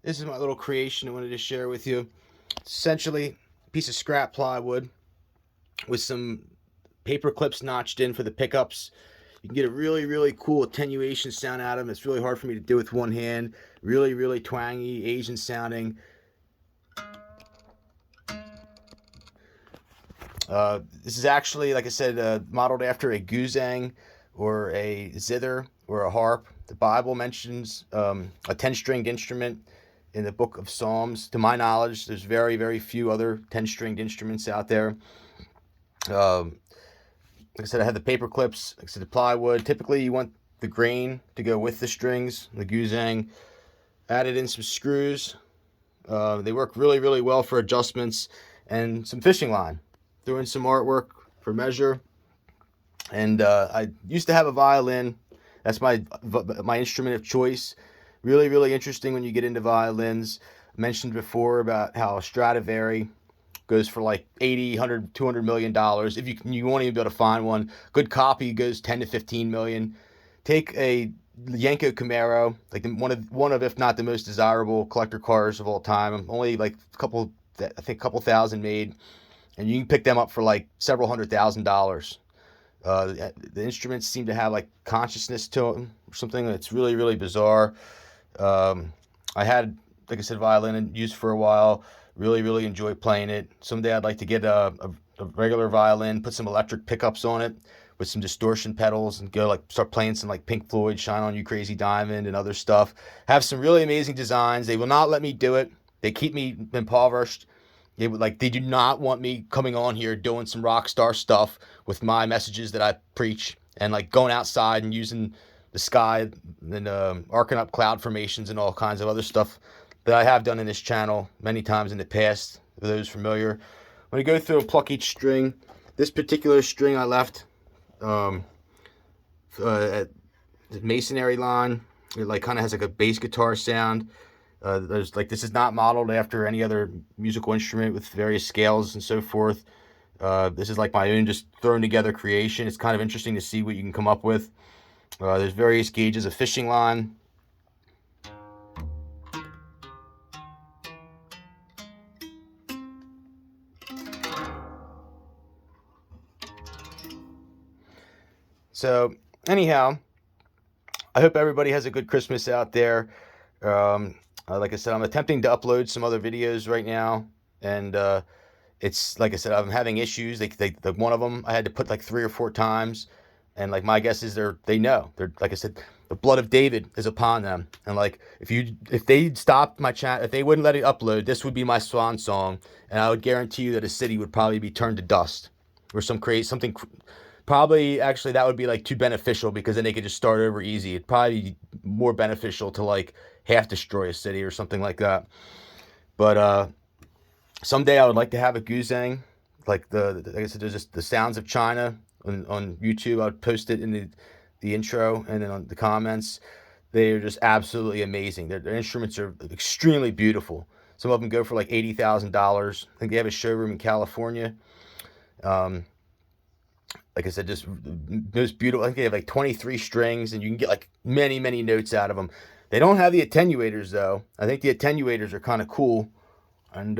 This is my little creation I wanted to share with you. It's essentially a piece of scrap plywood with some paper clips notched in for the pickups. You can get a really, really cool attenuation sound out of them. It's really hard for me to do with one hand. Really, really twangy, Asian sounding. This is actually, like I said, modeled after a Ghuzeng or a Zither or a harp. The Bible mentions a 10-stringed instrument in the book of Psalms. To my knowledge, there's very, very few other 10-stringed instruments out there. Like I said, I had the paper clips, like I said, the plywood. Typically, you want the grain to go with the strings, the Ghuzeng. Added in some screws. They work really, really well for adjustments, and some fishing line. Threw in some artwork for measure. And I used to have a violin. That's my instrument of choice. Really, really interesting when you get into violins. I mentioned before about how Stradivari goes for like 80, 100, 200 million dollars. If you won't even be able to find one. Good copy goes 10 to 15 million. Take a Yanko Camaro, like one of if not the most desirable collector cars of all time. Only like I think a couple thousand made, and you can pick them up for like several $100,000. The instruments seem to have like consciousness to them, or something that's really, really bizarre. I had, like I said, violin used for a while. Really, really enjoy playing it. Someday I'd like to get a regular violin, put some electric pickups on it with some distortion pedals, and go like start playing some like Pink Floyd, Shine On You Crazy Diamond, and other stuff. Have some really amazing designs. They will not let me do it. They keep me impoverished. They do not want me coming on here doing some rock star stuff with my messages that I preach, and like going outside and using the sky and arcing up cloud formations and all kinds of other stuff that I have done in this channel many times in the past. For those familiar, when you go through and pluck each string, this particular string I left at the masonry line. It like kind of has like a bass guitar sound. There's like, this is not modeled after any other musical instrument with various scales and so forth. This is like my own just thrown together creation. It's kind of interesting to see what you can come up with. There's various gauges of fishing line. So anyhow, I hope everybody has a good Christmas out there. Like I said, I'm attempting to upload some other videos right now, and it's like I said, I'm having issues. The one of them I had to put like 3 or 4 times, and like my guess is they know. They're, like I said, the blood of David is upon them, and like if they stopped my chat, if they wouldn't let it upload, this would be my swan song, and I would guarantee you that a city would probably be turned to dust, or something. Probably, actually, that would be like too beneficial, because then they could just start over easy. It'd probably be more beneficial to like half destroy a city or something like that. But someday I would like to have a Ghuzeng, like like I said, there's just the sounds of China on YouTube. I would post it in the intro and then on the comments. They are just absolutely amazing. Their instruments are extremely beautiful. Some of them go for like $80,000. I think they have a showroom in California. Like I said, just most beautiful. I think they have like 23 strings, and you can get like many, many notes out of them. They don't have the attenuators though. I think the attenuators are kind of cool. And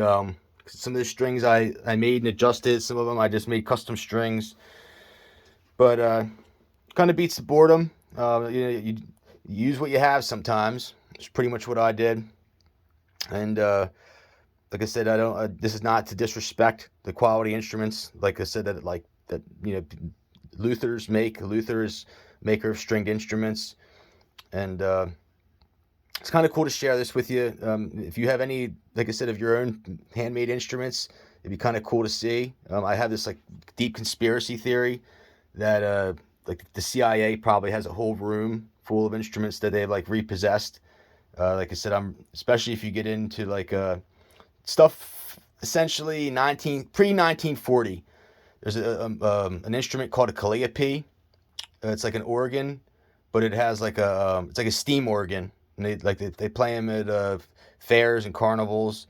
some of the strings I made and adjusted. Some of them I just made custom strings. But kind of beats the boredom. You use what you have sometimes. It's pretty much what I did. And like I said, I don't. This is not to disrespect the quality instruments. Like I said, that Luther's maker of stringed instruments, and it's kind of cool to share this with you. If you have any, like I said, of your own handmade instruments, it'd be kind of cool to see. I have this like deep conspiracy theory that like the CIA probably has a whole room full of instruments that they've like repossessed. Like I said, especially if you get into like stuff essentially pre 1940. There's an instrument called a calliope. It's like an organ, but it has like it's like a steam organ, and they play them at fairs and carnivals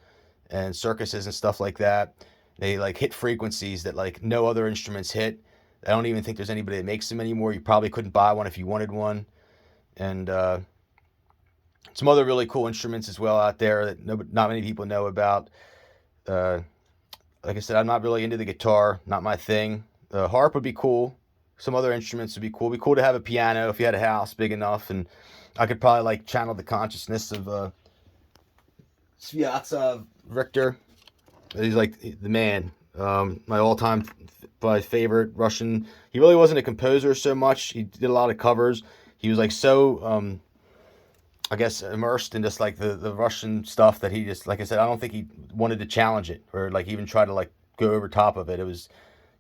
and circuses and stuff like that. They like hit frequencies that like no other instruments hit. I don't even think there's anybody that makes them anymore. You probably couldn't buy one if you wanted one, and Some other really cool instruments as well out there that not many people know about. Like I said, I'm not really into the guitar, not my thing. The harp would be cool. Some other instruments would be cool. It'd be cool to have a piano if you had a house big enough, and I could probably like channel the consciousness of Sviatsa Richter. He's like the man. My all-time favorite Russian. He really wasn't a composer so much. He did a lot of covers. He was like so, I guess, immersed in just like the Russian stuff that he just, like I said, I don't think he wanted to challenge it or like even try to like go over top of it. It was,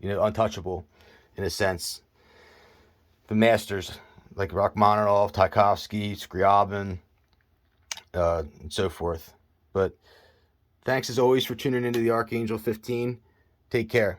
untouchable in a sense. The masters like Rachmaninoff, Tchaikovsky, Scriabin, and so forth. But thanks as always for tuning into the Archangel 15. Take care.